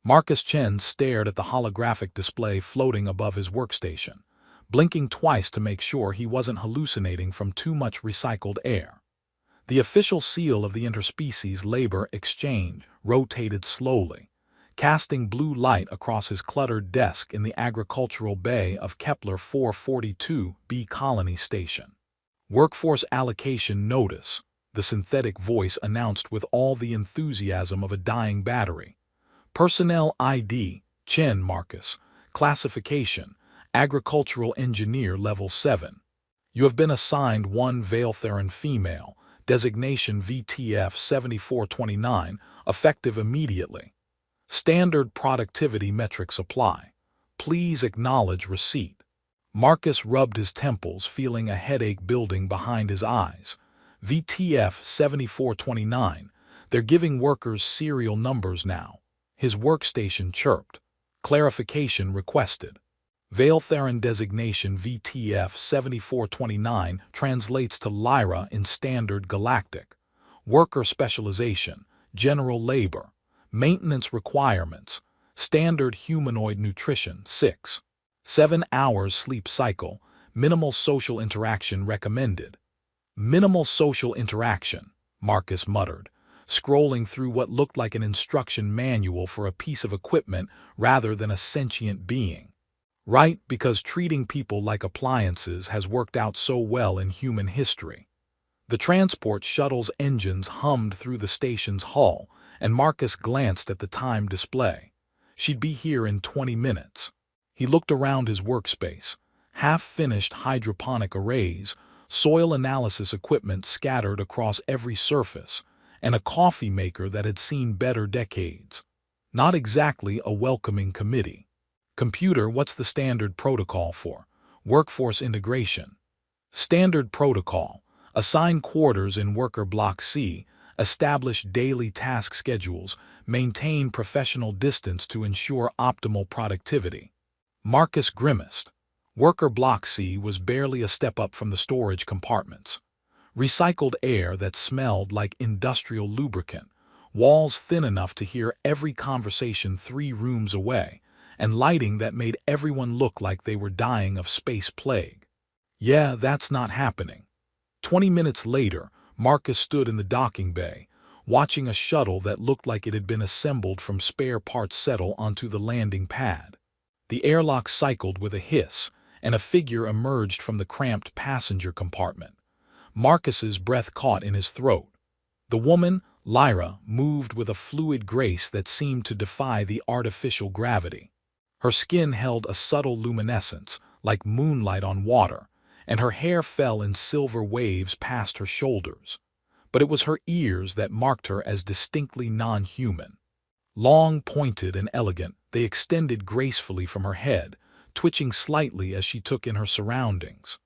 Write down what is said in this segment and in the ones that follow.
Marcus Chen stared at the holographic display floating above his workstation, blinking twice to make sure he wasn't hallucinating from too much recycled air. The official seal of the interspecies labor exchange rotated slowly, casting blue light across his cluttered desk in the agricultural bay of Kepler 442b Colony Station. Workforce allocation notice, the synthetic voice announced with all the enthusiasm of a dying battery. Personnel ID, Chen Marcus. Classification, Agricultural Engineer Level 7. You have been assigned one Veiltheran female, designation VTF 7429, effective immediately. Standard productivity metrics apply. Please acknowledge receipt. Marcus rubbed his temples, feeling a headache building behind his eyes. VTF 7429, they're giving workers serial numbers now. His workstation chirped. Clarification requested. Veiltheran designation VTF 7429 translates to Lyra in Standard Galactic. Worker specialization, general labor. Maintenance requirements, standard humanoid nutrition 6. 7 hours sleep cycle, minimal social interaction recommended. Minimal social interaction, Marcus muttered, scrolling through what looked like an instruction manual for a piece of equipment rather than a sentient being. Right, because treating people like appliances has worked out so well in human history. The transport shuttle's engines hummed through the station's hull, and Marcus glanced at the time display. She'd be here in 20 minutes. He looked around his workspace. Half-finished hydroponic arrays, soil analysis equipment scattered across every surface, and a coffee maker that had seen better decades. Not exactly a welcoming committee. Computer, what's the standard protocol for workforce integration? Standard protocol. Assign quarters in worker block C, establish daily task schedules, maintain professional distance to ensure optimal productivity. Marcus grimaced. Worker block C was barely a step up from the storage compartments. Recycled air that smelled like industrial lubricant, walls thin enough to hear every conversation 3 rooms away, and lighting that made everyone look like they were dying of space plague. Yeah, that's not happening. 20 minutes later, Marcus stood in the docking bay, watching a shuttle that looked like it had been assembled from spare parts settle onto the landing pad. The airlock cycled with a hiss, and a figure emerged from the cramped passenger compartment. Marcus's breath caught in his throat. The woman, Lyra, moved with a fluid grace that seemed to defy the artificial gravity. Her skin held a subtle luminescence, like moonlight on water, and her hair fell in silver waves past her shoulders. But it was her ears that marked her as distinctly non-human. Long, pointed, and elegant, they extended gracefully from her head, twitching slightly as she took in her surroundings.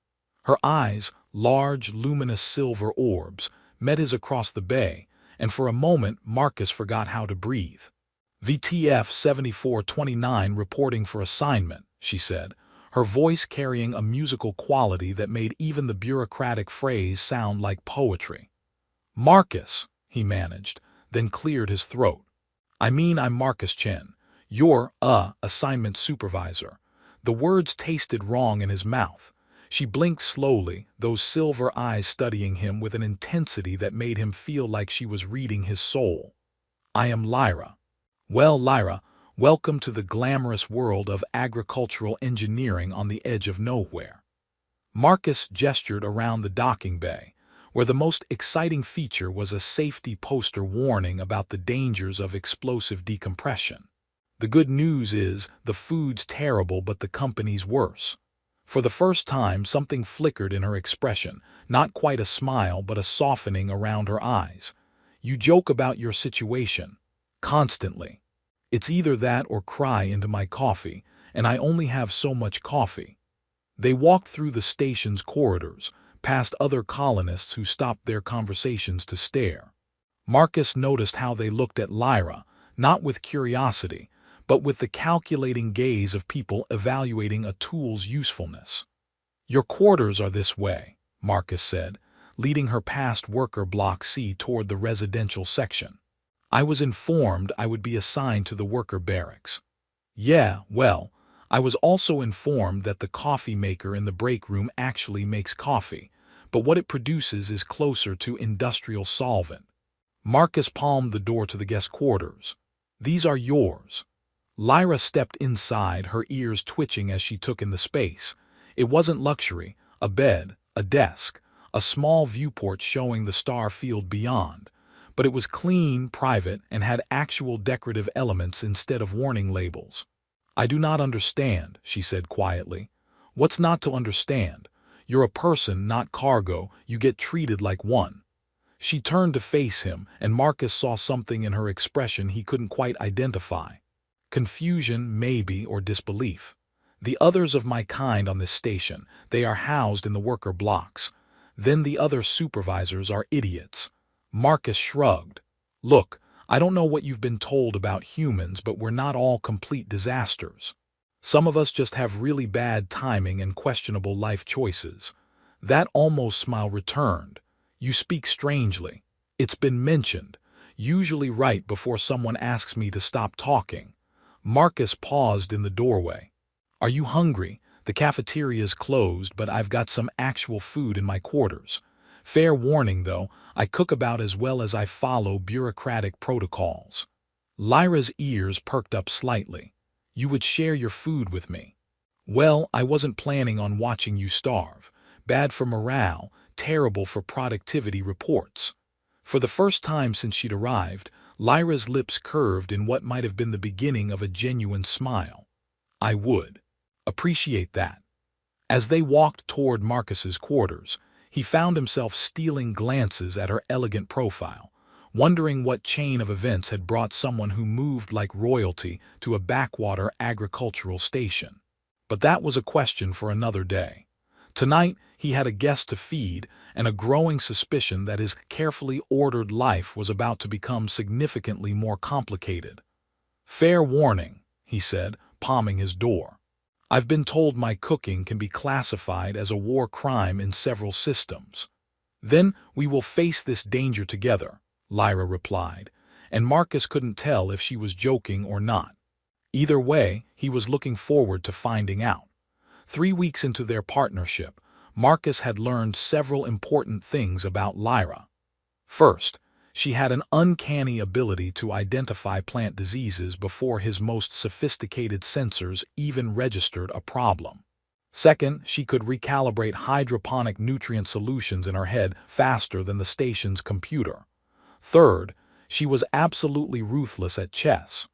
Her eyes, large, luminous silver orbs, met his across the bay, and for a moment Marcus forgot how to breathe. VTF 7429 reporting for assignment, she said, her voice carrying a musical quality that made even the bureaucratic phrase sound like poetry. Marcus, he managed, then cleared his throat. I'm Marcus Chen. You're, assignment supervisor. The words tasted wrong in his mouth. She blinked slowly, those silver eyes studying him with an intensity that made him feel like she was reading his soul. I am Lyra. Well, Lyra, welcome to the glamorous world of agricultural engineering on the edge of nowhere. Marcus gestured around the docking bay, where the most exciting feature was a safety poster warning about the dangers of explosive decompression. The good news is the food's terrible, but the company's worse. For the first time, something flickered in her expression, not quite a smile, but a softening around her eyes. You joke about your situation. Constantly. It's either that or cry into my coffee, and I only have so much coffee. They walked through the station's corridors, past other colonists who stopped their conversations to stare. Marcus noticed how they looked at Lyra, not with curiosity, but with the calculating gaze of people evaluating a tool's usefulness. Your quarters are this way, Marcus said, leading her past worker block C toward the residential section. I was informed I would be assigned to the worker barracks. Yeah, well, I was also informed that the coffee maker in the break room actually makes coffee, but what it produces is closer to industrial solvent. Marcus palmed the door to the guest quarters. These are yours. Lyra stepped inside, her ears twitching as she took in the space. It wasn't luxury, a bed, a desk, a small viewport showing the star field beyond, but it was clean, private, and had actual decorative elements instead of warning labels. I do not understand, she said quietly. What's not to understand? You're a person, not cargo. You get treated like one. She turned to face him, and Marcus saw something in her expression he couldn't quite identify. Confusion, maybe, or disbelief. The others of my kind on this station, they are housed in the worker blocks. Then the other supervisors are idiots. Marcus shrugged. Look, I don't know what you've been told about humans, but we're not all complete disasters. Some of us just have really bad timing and questionable life choices. That almost smile returned. You speak strangely. It's been mentioned, usually right before someone asks me to stop talking. Marcus paused in the doorway. Are you hungry? The cafeteria's closed, but I've got some actual food in my quarters. Fair warning, though, I cook about as well as I follow bureaucratic protocols. Lyra's ears perked up slightly. You would share your food with me. Well, I wasn't planning on watching you starve. Bad for morale, terrible for productivity reports. For the first time since she'd arrived, Lyra's lips curved in what might have been the beginning of a genuine smile. I would appreciate that. As they walked toward Marcus's quarters, he found himself stealing glances at her elegant profile, wondering what chain of events had brought someone who moved like royalty to a backwater agricultural station. But that was a question for another day. Tonight, he had a guest to feed, and a growing suspicion that his carefully ordered life was about to become significantly more complicated. Fair warning, he said, palming his door. I've been told my cooking can be classified as a war crime in several systems. Then we will face this danger together, Lyra replied, and Marcus couldn't tell if she was joking or not. Either way, he was looking forward to finding out. 3 weeks into their partnership, Marcus had learned several important things about Lyra. First, she had an uncanny ability to identify plant diseases before his most sophisticated sensors even registered a problem. Second, she could recalibrate hydroponic nutrient solutions in her head faster than the station's computer. Third, she was absolutely ruthless at chess.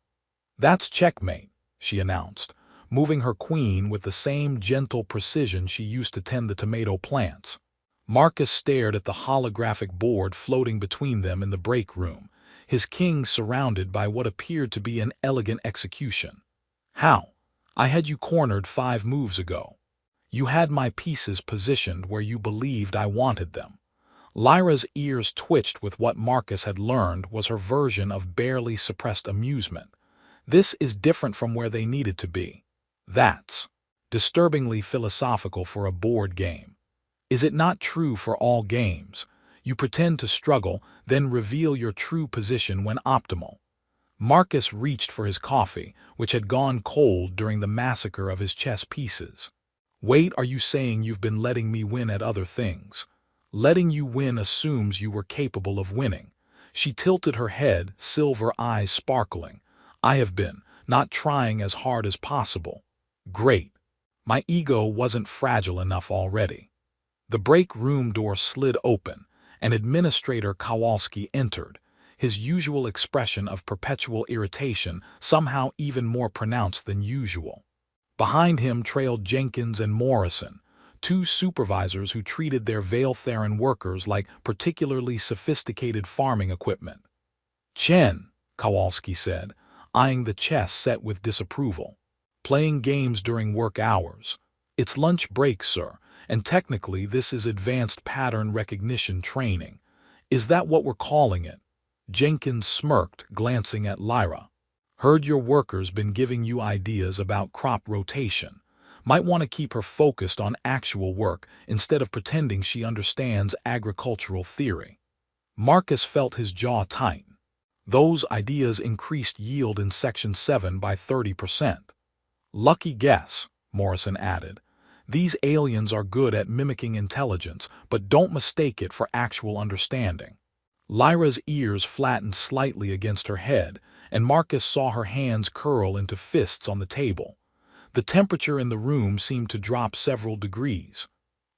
That's checkmate, she announced, moving her queen with the same gentle precision she used to tend the tomato plants. Marcus stared at the holographic board floating between them in the break room, his king surrounded by what appeared to be an elegant execution. How? I had you cornered 5 moves ago. You had my pieces positioned where you believed I wanted them. Lyra's ears twitched with what Marcus had learned was her version of barely suppressed amusement. This is different from where they needed to be. That's disturbingly philosophical for a board game. Is it not true for all games? You pretend to struggle, then reveal your true position when optimal. Marcus reached for his coffee, which had gone cold during the massacre of his chess pieces. Wait, are you saying you've been letting me win at other things? Letting you win assumes you were capable of winning. She tilted her head, silver eyes sparkling. I have been, not trying as hard as possible. Great. My ego wasn't fragile enough already. The break room door slid open, and Administrator Kowalski entered, his usual expression of perpetual irritation somehow even more pronounced than usual. Behind him trailed Jenkins and Morrison, 2 supervisors who treated their Veiltheran workers like particularly sophisticated farming equipment. Chen, Kowalski said, eyeing the chess set with disapproval. Playing games during work hours. It's lunch break, sir, and technically this is advanced pattern recognition training. Is that what we're calling it? Jenkins smirked, glancing at Lyra. Heard your workers been giving you ideas about crop rotation. Might want to keep her focused on actual work instead of pretending she understands agricultural theory. Marcus felt his jaw tighten. Those ideas increased yield in Section 7 by 30%. Lucky guess, Morrison added. These aliens are good at mimicking intelligence, but don't mistake it for actual understanding. Lyra's ears flattened slightly against her head, and Marcus saw her hands curl into fists on the table. The temperature in the room seemed to drop several degrees.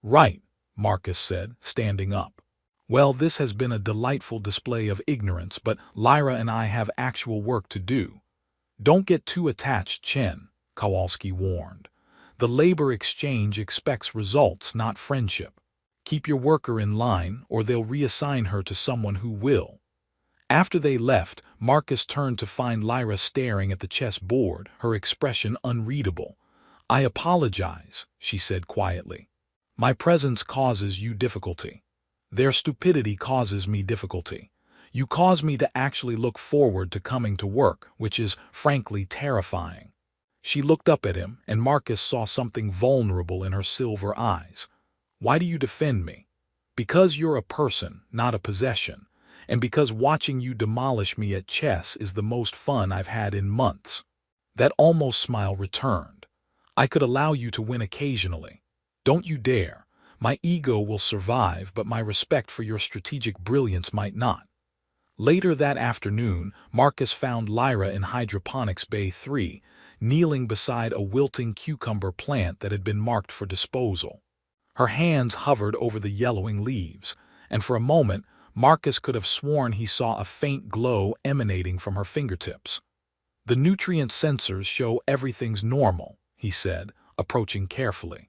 Right, Marcus said, standing up. Well, this has been a delightful display of ignorance, but Lyra and I have actual work to do. Don't get too attached, Chen, Kowalski warned. The labor exchange expects results, not friendship. Keep your worker in line, or they'll reassign her to someone who will. After they left, Marcus turned to find Lyra staring at the chess board, her expression unreadable. I apologize, she said quietly. My presence causes you difficulty. Their stupidity causes me difficulty. You cause me to actually look forward to coming to work, which is, frankly, terrifying. She looked up at him, and Marcus saw something vulnerable in her silver eyes. Why do you defend me? Because you're a person, not a possession, and because watching you demolish me at chess is the most fun I've had in months. That almost smile returned. I could allow you to win occasionally. Don't you dare. My ego will survive, but my respect for your strategic brilliance might not. Later that afternoon, Marcus found Lyra in Hydroponics Bay 3, kneeling beside a wilting cucumber plant that had been marked for disposal. Her hands hovered over the yellowing leaves, and for a moment, Marcus could have sworn he saw a faint glow emanating from her fingertips. The nutrient sensors show everything's normal, he said, approaching carefully.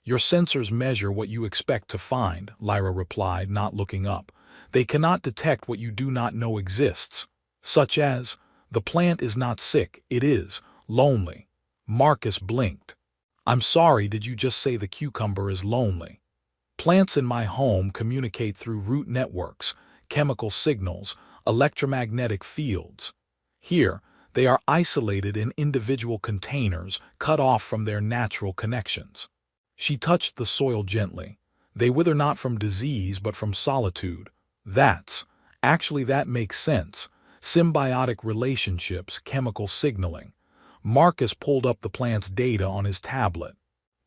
Your sensors measure what you expect to find, Lyra replied, not looking up. They cannot detect what you do not know exists, such as, the plant is not sick, it is lonely. Marcus blinked. I'm sorry, did you just say the cucumber is lonely? Plants in my home communicate through root networks, chemical signals, electromagnetic fields. Here, they are isolated in individual containers, cut off from their natural connections. She touched the soil gently. They wither not from disease but from solitude. That makes sense. Symbiotic relationships, chemical signaling. Marcus pulled up the plant's data on his tablet.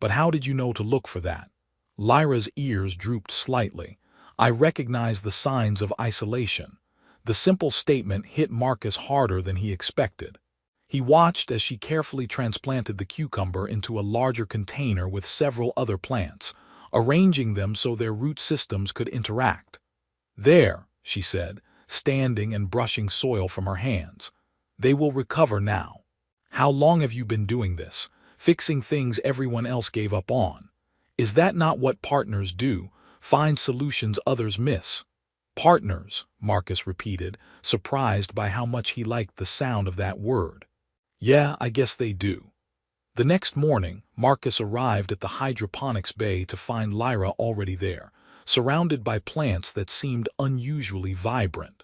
But how did you know to look for that? Lyra's ears drooped slightly. I recognized the signs of isolation. The simple statement hit Marcus harder than he expected. He watched as she carefully transplanted the cucumber into a larger container with several other plants, arranging them so their root systems could interact. There, she said, standing and brushing soil from her hands. They will recover now. How long have you been doing this, fixing things everyone else gave up on? Is that not what partners do, find solutions others miss? Partners, Marcus repeated, surprised by how much he liked the sound of that word. Yeah, I guess they do. The next morning, Marcus arrived at the hydroponics bay to find Lyra already there, surrounded by plants that seemed unusually vibrant.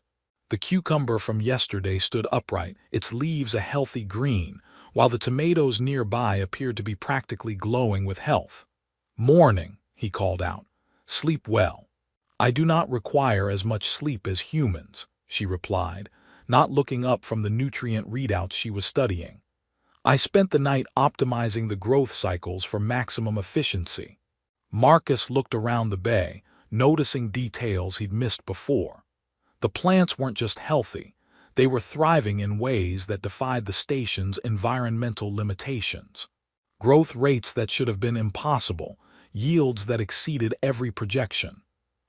The cucumber from yesterday stood upright, its leaves a healthy green, while the tomatoes nearby appeared to be practically glowing with health. Morning, he called out. Sleep well. I do not require as much sleep as humans, she replied, not looking up from the nutrient readouts she was studying. I spent the night optimizing the growth cycles for maximum efficiency. Marcus looked around the bay, noticing details he'd missed before. The plants weren't just healthy, they were thriving in ways that defied the station's environmental limitations. Growth rates that should have been impossible, yields that exceeded every projection.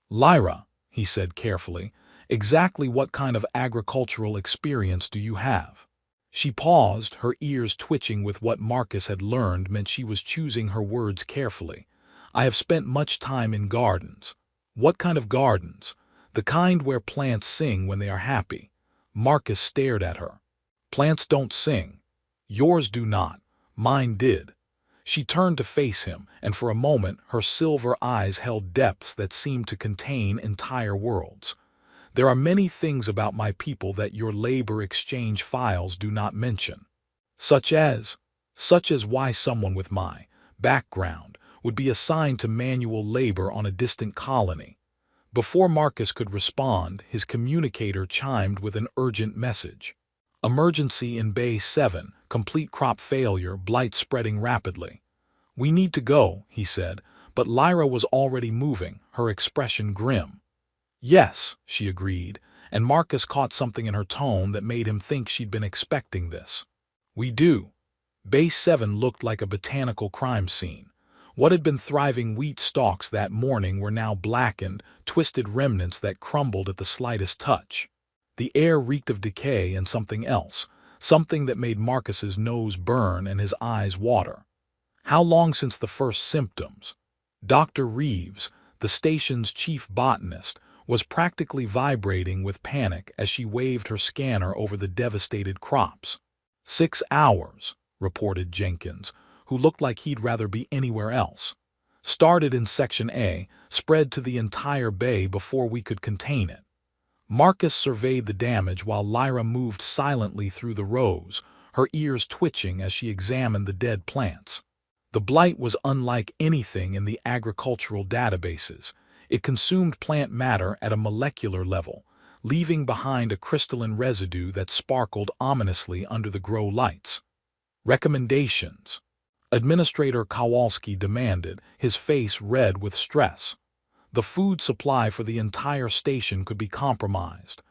Lyra, he said carefully, exactly what kind of agricultural experience do you have? She paused, her ears twitching with what Marcus had learned meant she was choosing her words carefully. I have spent much time in gardens. What kind of gardens? The kind where plants sing when they are happy. Marcus stared at her. Plants don't sing. Yours do not. Mine did. She turned to face him, and for a moment her silver eyes held depths that seemed to contain entire worlds. There are many things about my people that your labor exchange files do not mention. Such as why someone with my background would be assigned to manual labor on a distant colony. Before Marcus could respond, his communicator chimed with an urgent message. Emergency in Bay 7, complete crop failure, blight spreading rapidly. We need to go, he said, but Lyra was already moving, her expression grim. Yes, she agreed, and Marcus caught something in her tone that made him think she'd been expecting this. We do. Bay 7 looked like a botanical crime scene. What had been thriving wheat stalks that morning were now blackened, twisted remnants that crumbled at the slightest touch. The air reeked of decay and something else, something that made Marcus's nose burn and his eyes water. How long since the first symptoms? Dr. Reeves, the station's chief botanist, was practically vibrating with panic as she waved her scanner over the devastated crops. 6 hours, reported Jenkins, who looked like he'd rather be anywhere else. Started in Section A, spread to the entire bay before we could contain it. Marcus surveyed the damage while Lyra moved silently through the rows, her ears twitching as she examined the dead plants. The blight was unlike anything in the agricultural databases. It consumed plant matter at a molecular level, leaving behind a crystalline residue that sparkled ominously under the grow lights. Recommendations. Administrator Kowalski demanded, his face red with stress. The food supply for the entire station could be compromised.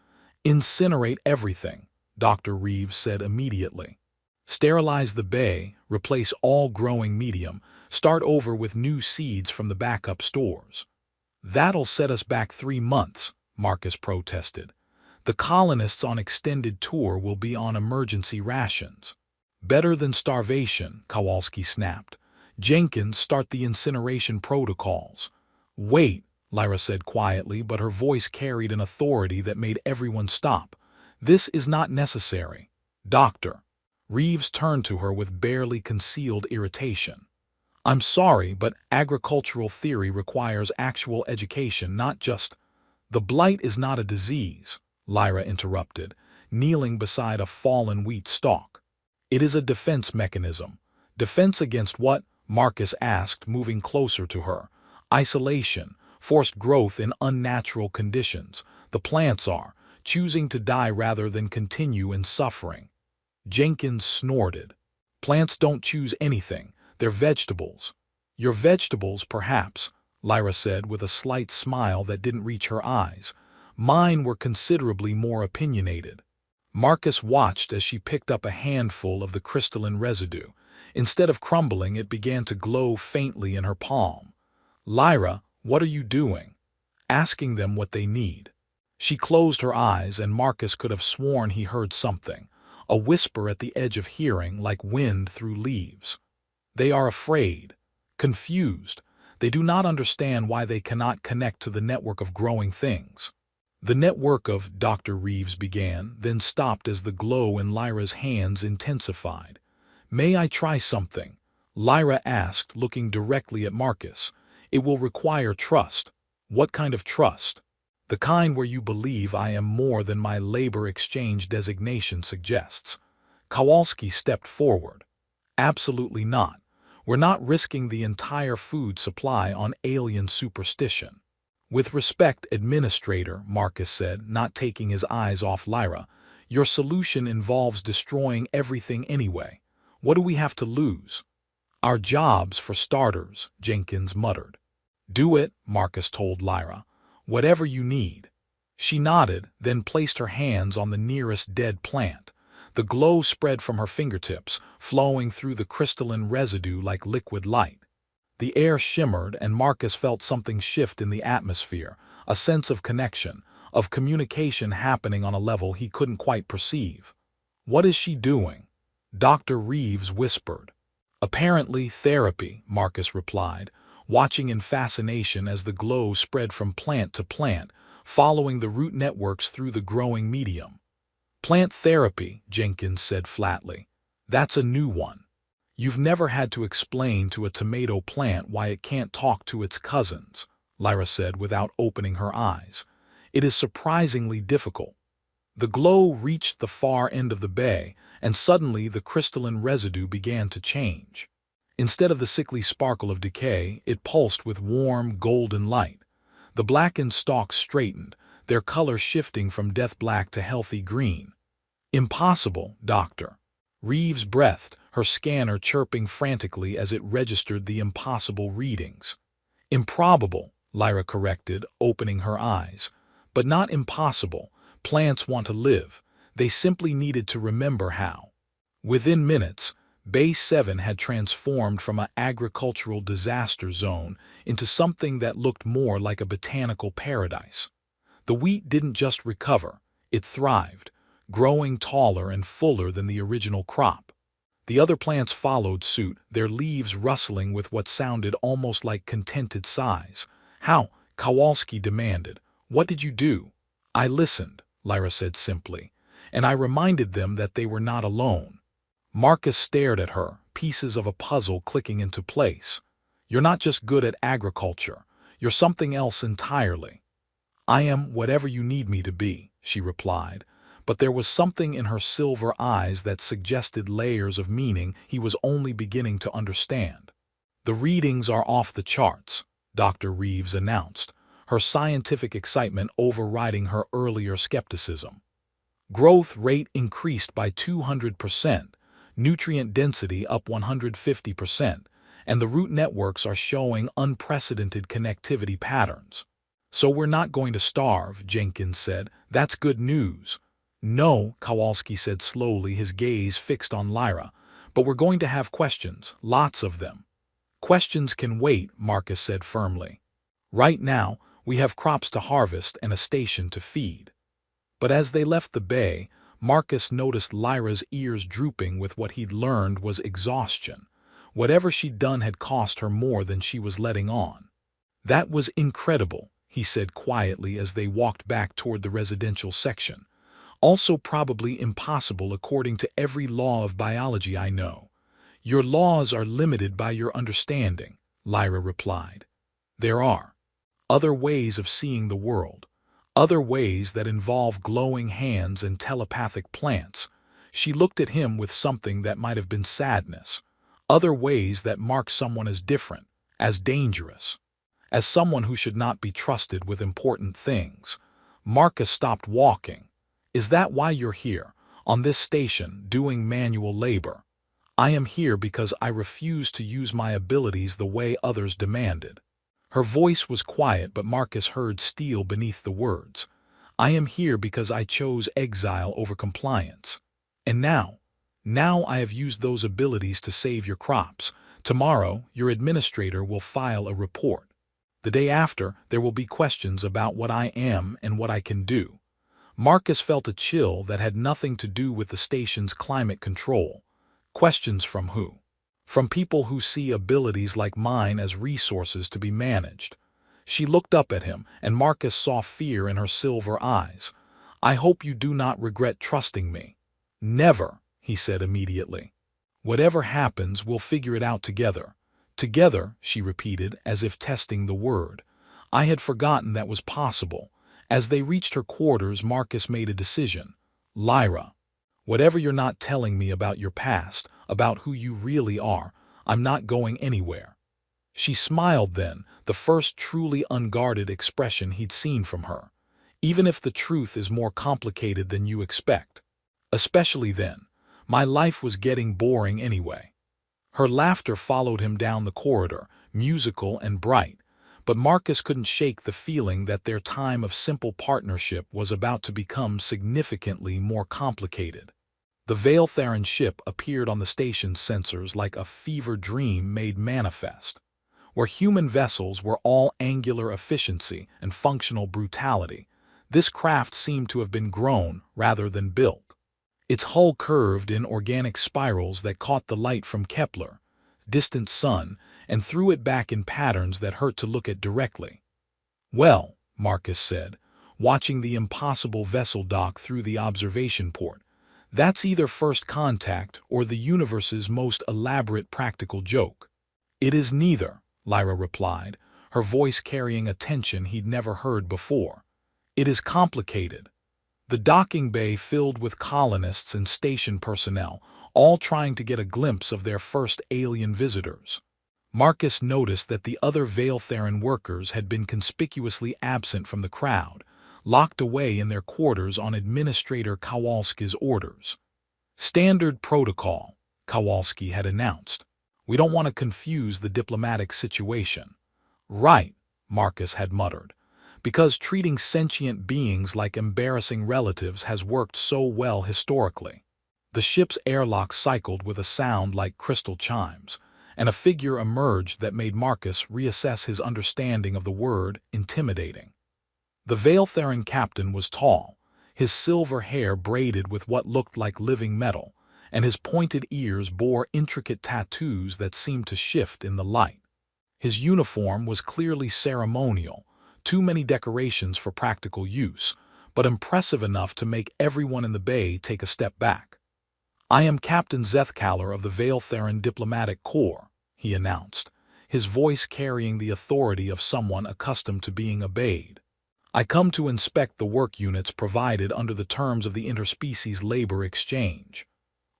Incinerate everything, Dr. Reeves said immediately. Sterilize the bay, replace all growing medium, start over with new seeds from the backup stores. That'll set us back 3 months, Marcus protested. The colonists on extended tour will be on emergency rations. Better than starvation, Kowalski snapped. Jenkins, start the incineration protocols. Wait, Lyra said quietly, but her voice carried an authority that made everyone stop. This is not necessary. Doctor. Reeves turned to her with barely concealed irritation. I'm sorry, but agricultural theory requires actual education, not just— The blight is not a disease, Lyra interrupted, kneeling beside a fallen wheat stalk. It is a defense mechanism. Defense against what? Marcus asked, moving closer to her. Isolation, forced growth in unnatural conditions. The plants are choosing to die rather than continue in suffering. Jenkins snorted. Plants don't choose anything. They're vegetables. Your vegetables, perhaps, Lyra said with a slight smile that didn't reach her eyes. Mine were considerably more opinionated. Marcus watched as she picked up a handful of the crystalline residue. Instead of crumbling, it began to glow faintly in her palm. Lyra, what are you doing? Asking them what they need. She closed her eyes, and Marcus could have sworn he heard something, a whisper at the edge of hearing like wind through leaves. They are afraid, confused. They do not understand why they cannot connect to the network of growing things. The network of— Dr. Reeves began, then stopped as the glow in Lyra's hands intensified. May I try something? Lyra asked, looking directly at Marcus. It will require trust. What kind of trust? The kind where you believe I am more than my labor exchange designation suggests. Kowalski stepped forward. Absolutely not. We're not risking the entire food supply on alien superstition. With respect, Administrator, Marcus said, not taking his eyes off Lyra, your solution involves destroying everything anyway. What do we have to lose? Our jobs, for starters, Jenkins muttered. Do it, Marcus told Lyra. Whatever you need. She nodded, then placed her hands on the nearest dead plant. The glow spread from her fingertips, flowing through the crystalline residue like liquid light. The air shimmered, and Marcus felt something shift in the atmosphere, a sense of connection, of communication happening on a level he couldn't quite perceive. What is she doing? Dr. Reeves whispered. Apparently therapy, Marcus replied, watching in fascination as the glow spread from plant to plant, following the root networks through the growing medium. Plant therapy, Jenkins said flatly. That's a new one. You've never had to explain to a tomato plant why it can't talk to its cousins, Lyra said without opening her eyes. It is surprisingly difficult. The glow reached the far end of the bay, and suddenly the crystalline residue began to change. Instead of the sickly sparkle of decay, it pulsed with warm, golden light. The blackened stalks straightened, their color shifting from death black to healthy green. "Impossible, Doctor." Reeves breathed, her scanner chirping frantically as it registered the impossible readings. "Improbable," Lyra corrected, opening her eyes. "But not impossible. Plants want to live. They simply needed to remember how." Within minutes, Base 7 had transformed from an agricultural disaster zone into something that looked more like a botanical paradise. The wheat didn't just recover, it thrived, growing taller and fuller than the original crop. The other plants followed suit, their leaves rustling with what sounded almost like contented sighs. "How?" Kowalski demanded. "What did you do?" "I listened," Lyra said simply, "and I reminded them that they were not alone." Marcus stared at her, pieces of a puzzle clicking into place. "You're not just good at agriculture. You're something else entirely." "I am whatever you need me to be," she replied, but there was something in her silver eyes that suggested layers of meaning he was only beginning to understand. "The readings are off the charts," Dr. Reeves announced, her scientific excitement overriding her earlier skepticism. "Growth rate increased by 200%, nutrient density up 150%, and the root networks are showing unprecedented connectivity patterns." "So we're not going to starve," Jenkins said. "That's good news." "No," Kowalski said slowly, his gaze fixed on Lyra, "but we're going to have questions, lots of them." "Questions can wait," Marcus said firmly. "Right now, we have crops to harvest and a station to feed." But as they left the bay, Marcus noticed Lyra's ears drooping with what he'd learned was exhaustion. Whatever she'd done had cost her more than she was letting on. "That was incredible," he said quietly as they walked back toward the residential section. "Also probably impossible according to every law of biology I know." "Your laws are limited by your understanding," Lyra replied. "There are other ways of seeing the world, other ways that involve glowing hands and telepathic plants." She looked at him with something that might have been sadness. "Other ways that mark someone as different, as dangerous, as someone who should not be trusted with important things." Marcus stopped walking. "Is that why you're here, on this station, doing manual labor?" "I am here because I refuse to use my abilities the way others demanded." Her voice was quiet, but Marcus heard steel beneath the words. "I am here because I chose exile over compliance. And now I have used those abilities to save your crops. Tomorrow, your administrator will file a report. The day after, there will be questions about what I am and what I can do." Marcus felt a chill that had nothing to do with the station's climate control. Questions from who? From people who see abilities like mine as resources to be managed. She looked up at him, and Marcus saw fear in her silver eyes. "I hope you do not regret trusting me." "Never," he said immediately. "Whatever happens, we'll figure it out together." "Together," she repeated, as if testing the word. I had forgotten that was possible. As they reached her quarters, Marcus made a decision. "Lyra, whatever you're not telling me about your past, about who you really are, I'm not going anywhere." She smiled then, the first truly unguarded expression he'd seen from her. "Even if the truth is more complicated than you expect. Especially then. My life was getting boring anyway." Her laughter followed him down the corridor, musical and bright, but Marcus couldn't shake the feeling that their time of simple partnership was about to become significantly more complicated. The Veiltheran ship appeared on the station's sensors like a fever dream made manifest. Where human vessels were all angular efficiency and functional brutality, this craft seemed to have been grown rather than built. Its hull curved in organic spirals that caught the light from Kepler, distant sun, and threw it back in patterns that hurt to look at directly. "Well," Marcus said, watching the impossible vessel dock through the observation port, "that's either first contact or the universe's most elaborate practical joke." "It is neither," Lyra replied, her voice carrying a tension he'd never heard before. "It is complicated. The docking bay filled with colonists and station personnel, all trying to get a glimpse of their first alien visitors." Marcus noticed that the other Veiltheran workers had been conspicuously absent from the crowd, locked away in their quarters on Administrator Kowalski's orders. "Standard protocol," Kowalski had announced. "We don't want to confuse the diplomatic situation." "Right," Marcus had muttered, "because treating sentient beings like embarrassing relatives has worked so well historically." The ship's airlock cycled with a sound like crystal chimes, and a figure emerged that made Marcus reassess his understanding of the word intimidating. The Veiltheran captain was tall, his silver hair braided with what looked like living metal, and his pointed ears bore intricate tattoos that seemed to shift in the light. His uniform was clearly ceremonial, too many decorations for practical use, but impressive enough to make everyone in the bay take a step back. "I am Captain Zethkaller of the Veiltheran Diplomatic Corps," he announced, his voice carrying the authority of someone accustomed to being obeyed. "I come to inspect the work units provided under the terms of the interspecies labor exchange."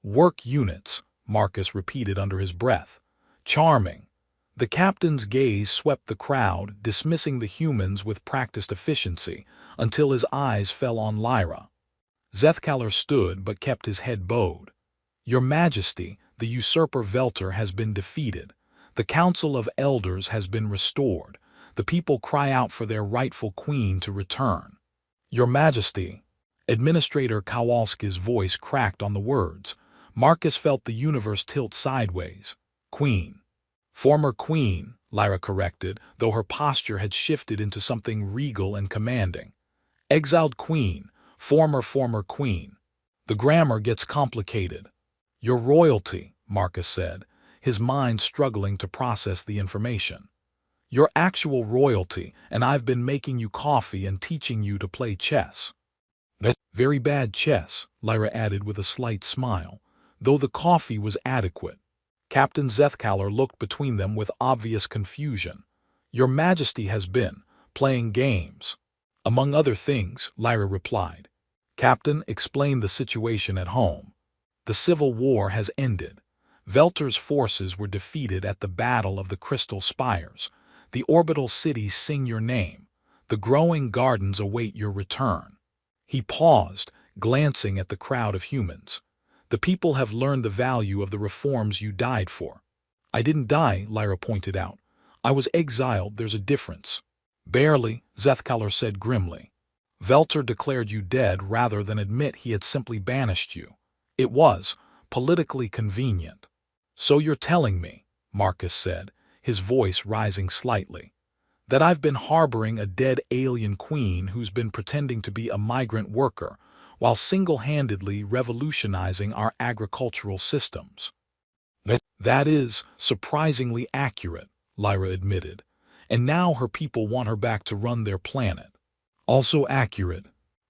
"Work units," Marcus repeated under his breath. "Charming." The captain's gaze swept the crowd, dismissing the humans with practiced efficiency, until his eyes fell on Lyra. Zethkaller stood but kept his head bowed. "Your Majesty, the usurper Velter has been defeated. The Council of Elders has been restored. The people cry out for their rightful queen to return." "Your Majesty." Administrator Kowalski's voice cracked on the words. Marcus felt the universe tilt sideways. "Queen." "Former queen," Lyra corrected, though her posture had shifted into something regal and commanding. "Exiled queen, former queen. The grammar gets complicated." "Your royalty," Marcus said, his mind struggling to process the information. "Your actual royalty, and I've been making you coffee and teaching you to play chess." "Very bad chess," Lyra added with a slight smile, though the coffee was adequate. Captain Zethkaller looked between them with obvious confusion. "Your Majesty has been playing games." "Among other things," Lyra replied. "Captain, explain the situation at home." "The Civil War has ended. Velter's forces were defeated at the Battle of the Crystal Spires. The orbital cities sing your name. The growing gardens await your return." He paused, glancing at the crowd of humans. "The people have learned the value of the reforms you died for." "I didn't die," Lyra pointed out. "I was exiled. There's a difference." "Barely," Zethkaller said grimly. "Velter declared you dead rather than admit he had simply banished you. It was politically convenient." "So you're telling me," Marcus said, his voice rising slightly, "that I've been harboring a dead alien queen who's been pretending to be a migrant worker while single-handedly revolutionizing our agricultural systems." "That is surprisingly accurate," Lyra admitted, "and now her people want her back to run their planet." "Also accurate."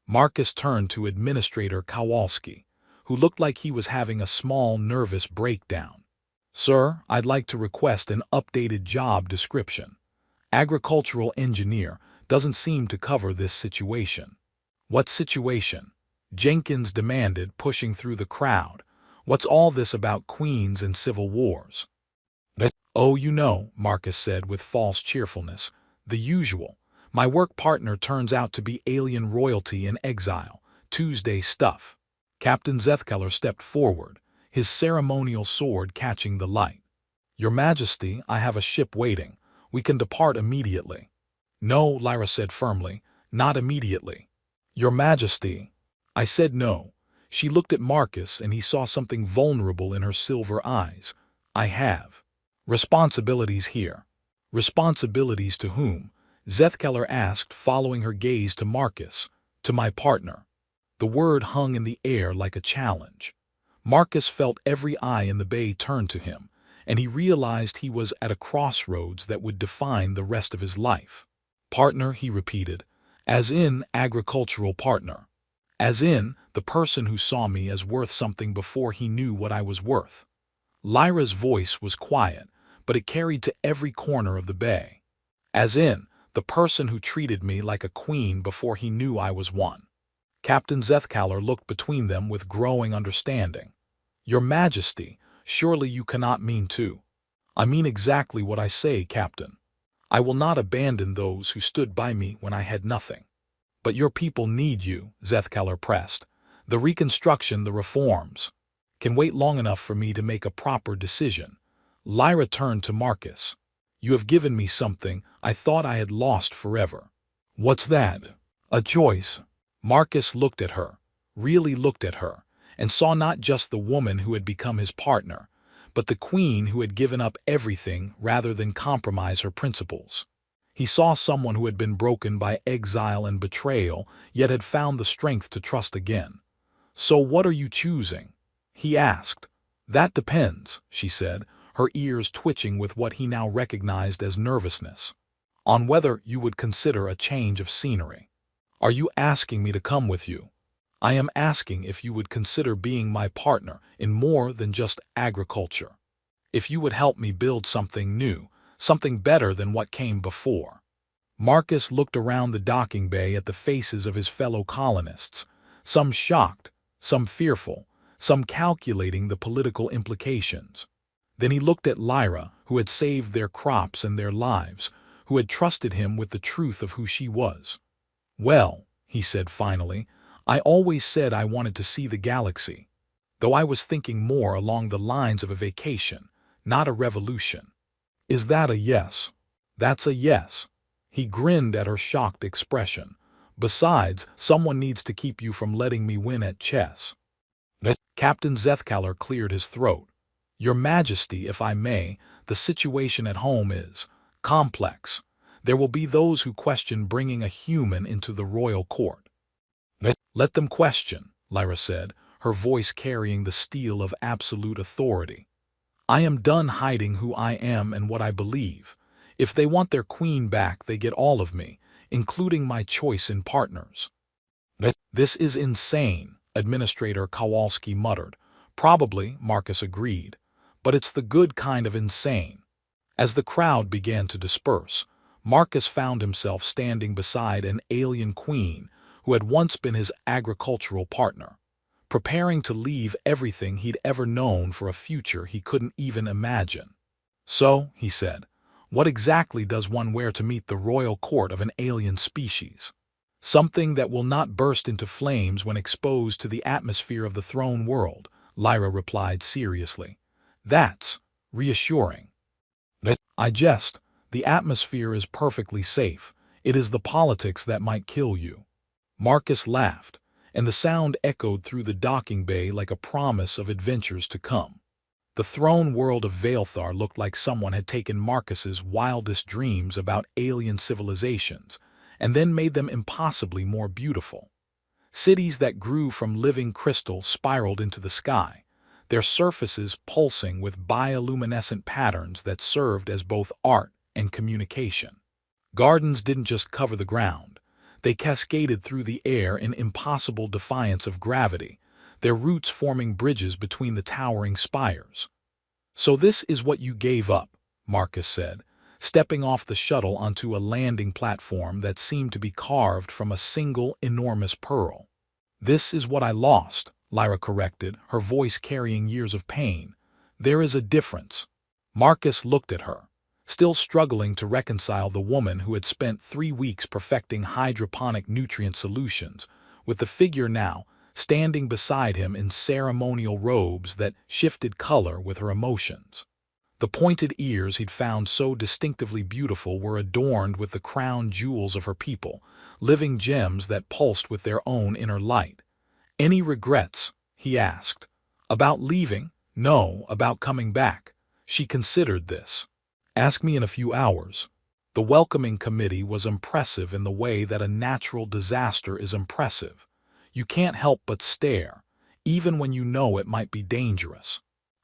Marcus turned to Administrator Kowalski, who looked like he was having a small nervous breakdown. "Sir, I'd like to request an updated job description. Agricultural engineer doesn't seem to cover this situation." "What situation?" Jenkins demanded, pushing through the crowd. "What's all this about queens and civil wars?" "Oh, you know," Marcus said with false cheerfulness, "the usual. My work partner turns out to be alien royalty in exile. Tuesday stuff." Captain Zethkaller stepped forward, his ceremonial sword catching the light. "Your Majesty, I have a ship waiting. We can depart immediately." "No," Lyra said firmly, "not immediately." "Your Majesty." I said no. She looked at Marcus and he saw something vulnerable in her silver eyes. "I have responsibilities here." "Responsibilities to whom?" Zethkaller asked, following her gaze to Marcus. "To my partner." The word hung in the air like a challenge. Marcus felt every eye in the bay turn to him, and he realized he was at a crossroads that would define the rest of his life. "Partner," he repeated, "as in agricultural partner. As in the person who saw me as worth something before he knew what I was worth." Lyra's voice was quiet, but it carried to every corner of the bay. "As in the person who treated me like a queen before he knew I was one." Captain Zethkaller looked between them with growing understanding. "Your Majesty, surely you cannot mean to." I mean exactly what I say, Captain. I will not abandon those who stood by me when I had nothing. But your people need you, Zethkalar pressed. The reconstruction, the reforms, can wait long enough for me to make a proper decision. Lyra turned to Marcus. You have given me something I thought I had lost forever. What's that? A choice. Marcus looked at her, really looked at her, and saw not just the woman who had become his partner, but the queen who had given up everything rather than compromise her principles. He saw someone who had been broken by exile and betrayal, yet had found the strength to trust again. So what are you choosing? He asked. That depends, she said, her ears twitching with what he now recognized as nervousness. On whether you would consider a change of scenery. Are you asking me to come with you? I am asking if you would consider being my partner in more than just agriculture. If you would help me build something new, something better than what came before. Marcus looked around the docking bay at the faces of his fellow colonists, some shocked, some fearful, some calculating the political implications. Then he looked at Lyra, who had saved their crops and their lives, who had trusted him with the truth of who she was. Well, he said finally, I always said I wanted to see the galaxy, though I was thinking more along the lines of a vacation, not a revolution. Is that a yes? That's a yes. He grinned at her shocked expression. Besides, someone needs to keep you from letting me win at chess. Captain Zethkalar cleared his throat. Your Majesty, if I may, the situation at home is complex. There will be those who question bringing a human into the royal court. Let them question, Lyra said, her voice carrying the steel of absolute authority. I am done hiding who I am and what I believe. If they want their queen back, they get all of me, including my choice in partners. This is insane, Administrator Kowalski muttered. Probably, Marcus agreed. But it's the good kind of insane. As the crowd began to disperse, Marcus found himself standing beside an alien queen who had once been his agricultural partner, preparing to leave everything he'd ever known for a future he couldn't even imagine. So, he said, what exactly does one wear to meet the royal court of an alien species? Something that will not burst into flames when exposed to the atmosphere of the throne world, Lyra replied seriously. That's reassuring. I jest. The atmosphere is perfectly safe. It is the politics that might kill you. Marcus laughed, and the sound echoed through the docking bay like a promise of adventures to come. The throne world of Vaelthar looked like someone had taken Marcus's wildest dreams about alien civilizations and then made them impossibly more beautiful. Cities that grew from living crystal spiraled into the sky, their surfaces pulsing with bioluminescent patterns that served as both art and communication. Gardens didn't just cover the ground. They cascaded through the air in impossible defiance of gravity, their roots forming bridges between the towering spires. So this is what you gave up, Marcus said, stepping off the shuttle onto a landing platform that seemed to be carved from a single enormous pearl. This is what I lost, Lyra corrected, her voice carrying years of pain. There is a difference. Marcus looked at her, still struggling to reconcile the woman who had spent 3 weeks perfecting hydroponic nutrient solutions, with the figure now standing beside him in ceremonial robes that shifted color with her emotions. The pointed ears he'd found so distinctively beautiful were adorned with the crown jewels of her people, living gems that pulsed with their own inner light. Any regrets? He asked. About leaving? No, about coming back. She considered this. Ask me in a few hours. The welcoming committee was impressive in the way that a natural disaster is impressive. You can't help but stare, even when you know it might be dangerous.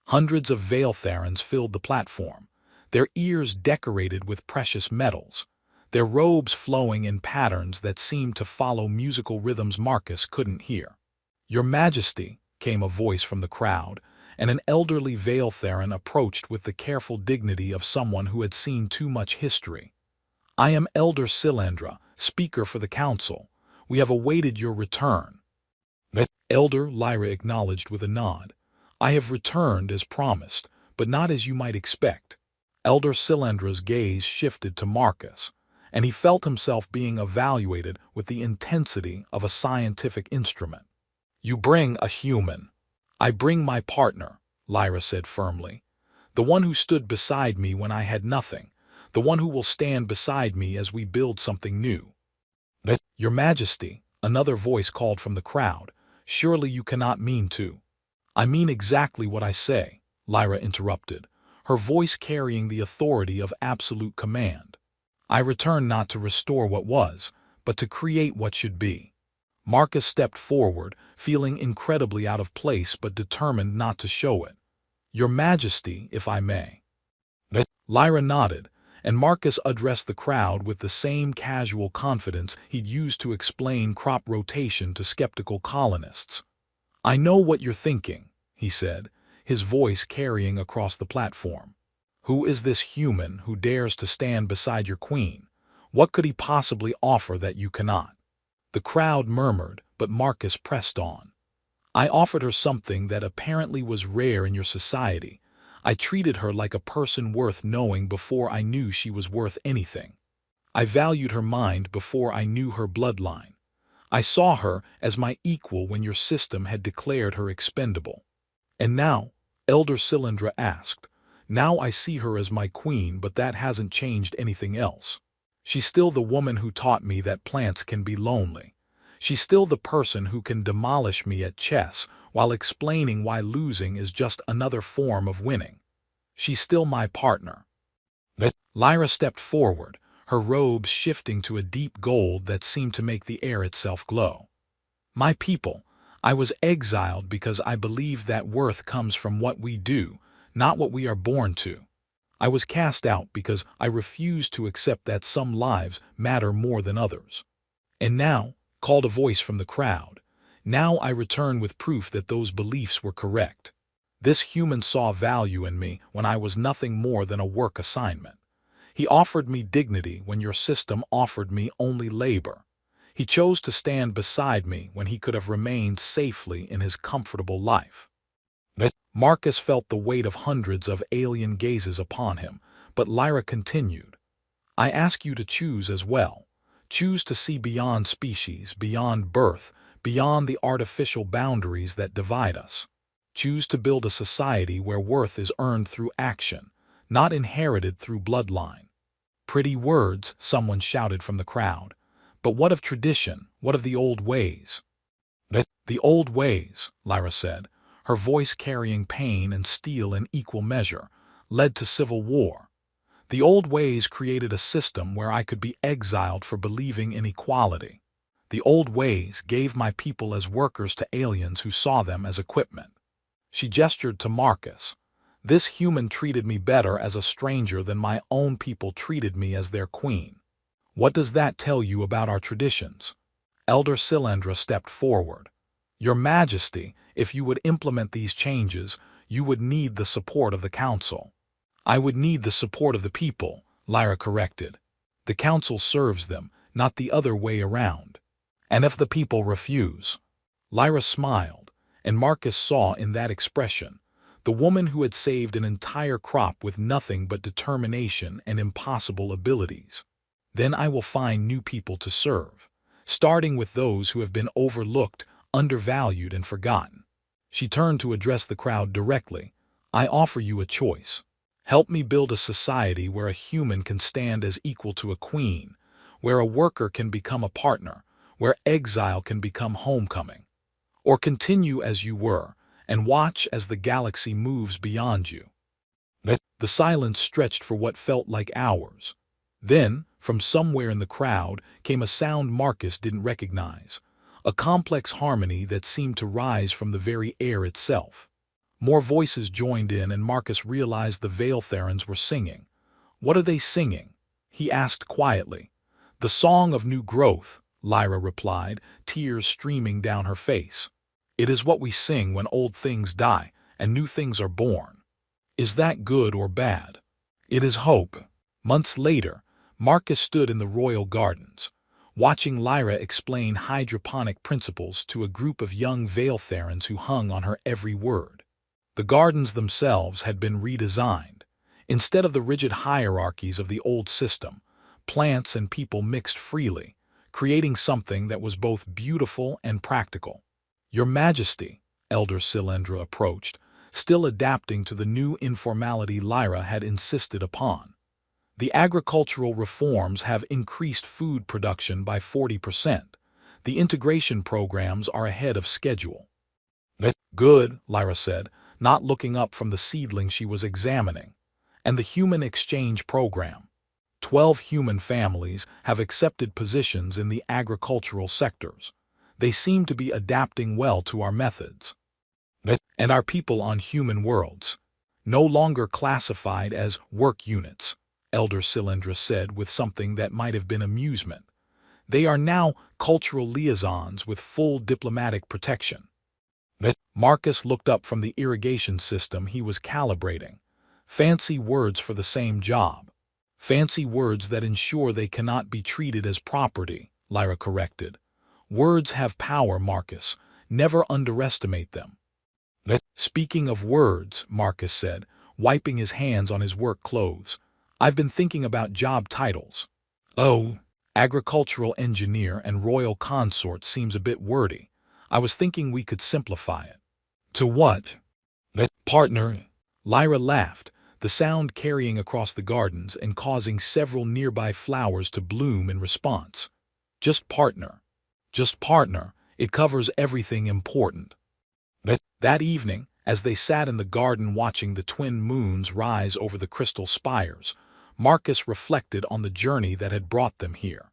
Hundreds of Vaeltharans filled the platform, their ears decorated with precious metals, their robes flowing in patterns that seemed to follow musical rhythms Marcus couldn't hear. Your Majesty, came a voice from the crowd, and an elderly Vaeltharan approached with the careful dignity of someone who had seen too much history. I am Elder Silandra, Speaker for the Council. We have awaited your return. Elder, Lyra acknowledged with a nod. I have returned as promised, but not as you might expect. Elder Cylindra's gaze shifted to Marcus, and he felt himself being evaluated with the intensity of a scientific instrument. "You bring a human. I bring my partner," Lyra said firmly. "The one who stood beside me when I had nothing, the one who will stand beside me as we build something new." "Your Majesty," another voice called from the crowd, "surely you cannot mean to—" "I mean exactly what I say," Lyra interrupted, her voice carrying the authority of absolute command. "I return not to restore what was, but to create what should be." Marcus stepped forward, feeling incredibly out of place but determined not to show it. "Your Majesty, if I may." Lyra nodded, and Marcus addressed the crowd with the same casual confidence he'd used to explain crop rotation to skeptical colonists. "I know what you're thinking," he said, his voice carrying across the platform. "Who is this human who dares to stand beside your queen? What could he possibly offer that you cannot?" The crowd murmured, but Marcus pressed on. "I offered her something that apparently was rare in your society. I treated her like a person worth knowing before I knew she was worth anything. I valued her mind before I knew her bloodline. I saw her as my equal when your system had declared her expendable. And now," Elder Cylindra asked, "now I see her as my queen, but that hasn't changed anything else. She's still the woman who taught me that plants can be lonely. She's still the person who can demolish me at chess while explaining why losing is just another form of winning. She's still my partner." Lyra stepped forward, her robes shifting to a deep gold that seemed to make the air itself glow. "My people, I was exiled because I believe that worth comes from what we do, not what we are born to. I was cast out because I refused to accept that some lives matter more than others. And now," called a voice from the crowd, "now I return with proof that those beliefs were correct. This human saw value in me when I was nothing more than a work assignment. He offered me dignity when your system offered me only labor. He chose to stand beside me when he could have remained safely in his comfortable life." Marcus felt the weight of hundreds of alien gazes upon him, but Lyra continued, "I ask you to choose as well. Choose to see beyond species, beyond birth, beyond the artificial boundaries that divide us. Choose to build a society where worth is earned through action, not inherited through bloodline." "Pretty words," someone shouted from the crowd. "But what of tradition? What of the old ways?" "The old ways," Lyra said, her voice carrying pain and steel in equal measure, "led to civil war. The old ways created a system where I could be exiled for believing in equality. The old ways gave my people as workers to aliens who saw them as equipment." She gestured to Marcus. "This human treated me better as a stranger than my own people treated me as their queen. What does that tell you about our traditions?" Elder Cylindra stepped forward. "Your Majesty, if you would implement these changes, you would need the support of the Council." "I would need the support of the people," Lyra corrected. "The Council serves them, not the other way around." "And if the people refuse?" Lyra smiled, and Marcus saw in that expression the woman who had saved an entire crop with nothing but determination and impossible abilities. "Then I will find new people to serve, starting with those who have been overlooked, undervalued, and forgotten." She turned to address the crowd directly. "I offer you a choice. Help me build a society where a human can stand as equal to a queen, where a worker can become a partner, where exile can become homecoming. Or continue as you were, and watch as the galaxy moves beyond you." The silence stretched for what felt like hours. Then, from somewhere in the crowd, came a sound Marcus didn't recognize, a complex harmony that seemed to rise from the very air itself. More voices joined in, and Marcus realized the Veiltharans were singing. "What are they singing?" he asked quietly. "The song of new growth," Lyra replied, tears streaming down her face. "It is what we sing when old things die and new things are born. Is that good or bad? It is hope." Months later, Marcus stood in the royal gardens, watching Lyra explain hydroponic principles to a group of young Veiltharans who hung on her every word. The gardens themselves had been redesigned. Instead of the rigid hierarchies of the old system, plants and people mixed freely, creating something that was both beautiful and practical. Your Majesty, Elder Cylindra approached, still adapting to the new informality Lyra had insisted upon. The agricultural reforms have increased food production by 40%. The integration programs are ahead of schedule. Good, Lyra said, not looking up from the seedling she was examining. And the human exchange program. 12 human families have accepted positions in the agricultural sectors. They seem to be adapting well to our methods. And our people on human worlds, no longer classified as work units, Elder Cylindra said with something that might have been amusement. They are now cultural liaisons with full diplomatic protection. Marcus looked up from the irrigation system he was calibrating. Fancy words for the same job. Fancy words that ensure they cannot be treated as property, Lyra corrected. Words have power, Marcus. Never underestimate them. Speaking of words, Marcus said, wiping his hands on his work clothes, I've been thinking about job titles. Oh, agricultural engineer and royal consort seems a bit wordy. I was thinking we could simplify it. To what? Partner. Lyra laughed, the sound carrying across the gardens and causing several nearby flowers to bloom in response. Just partner. Just partner. It covers everything important. That evening, as they sat in the garden watching the twin moons rise over the crystal spires, Marcus reflected on the journey that had brought them here.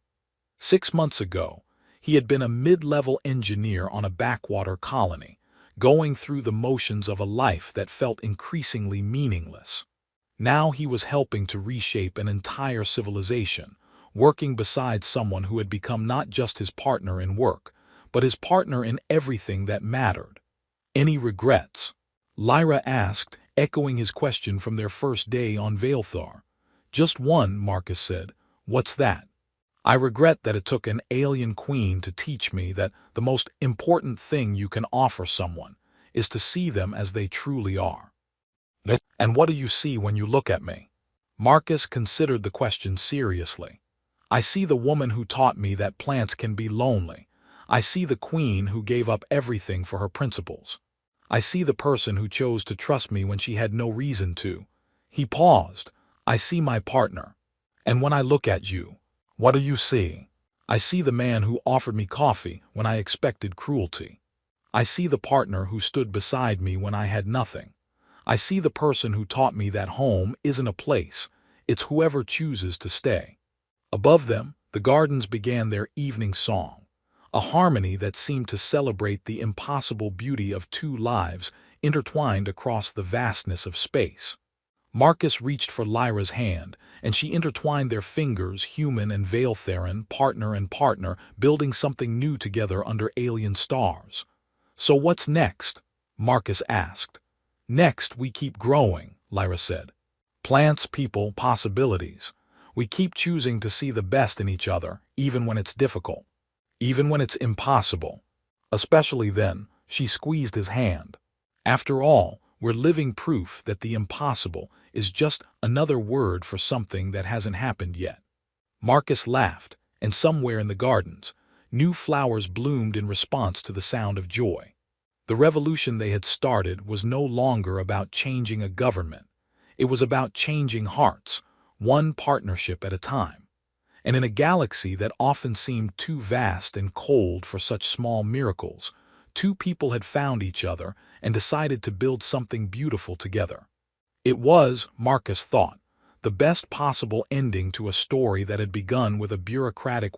6 months ago, he had been a mid-level engineer on a backwater colony, going through the motions of a life that felt increasingly meaningless. Now he was helping to reshape an entire civilization, working beside someone who had become not just his partner in work, but his partner in everything that mattered. Any regrets? Lyra asked, echoing his question from their first day on Vaelthar. Just one, Marcus said. What's that? I regret that it took an alien queen to teach me that the most important thing you can offer someone is to see them as they truly are. And what do you see when you look at me? Marcus considered the question seriously. I see the woman who taught me that plants can be lonely. I see the queen who gave up everything for her principles. I see the person who chose to trust me when she had no reason to. He paused. I see my partner. And when I look at you, what do you see? I see the man who offered me coffee when I expected cruelty. I see the partner who stood beside me when I had nothing. I see the person who taught me that home isn't a place, it's whoever chooses to stay. Above them, the gardens began their evening song, a harmony that seemed to celebrate the impossible beauty of two lives intertwined across the vastness of space. Marcus reached for Lyra's hand, and she intertwined their fingers, human and Vaeltharan, partner and partner, building something new together under alien stars. So what's next? Marcus asked. Next, we keep growing, Lyra said. Plants, people, possibilities. We keep choosing to see the best in each other, even when it's difficult. Even when it's impossible. Especially then, she squeezed his hand. After all, we're living proof that the impossible is just another word for something that hasn't happened yet. Marcus laughed, and somewhere in the gardens, new flowers bloomed in response to the sound of joy. The revolution they had started was no longer about changing a government. It was about changing hearts, one partnership at a time. And in a galaxy that often seemed too vast and cold for such small miracles, two people had found each other and decided to build something beautiful together. It was, Marcus thought, the best possible ending to a story that had begun with a bureaucratic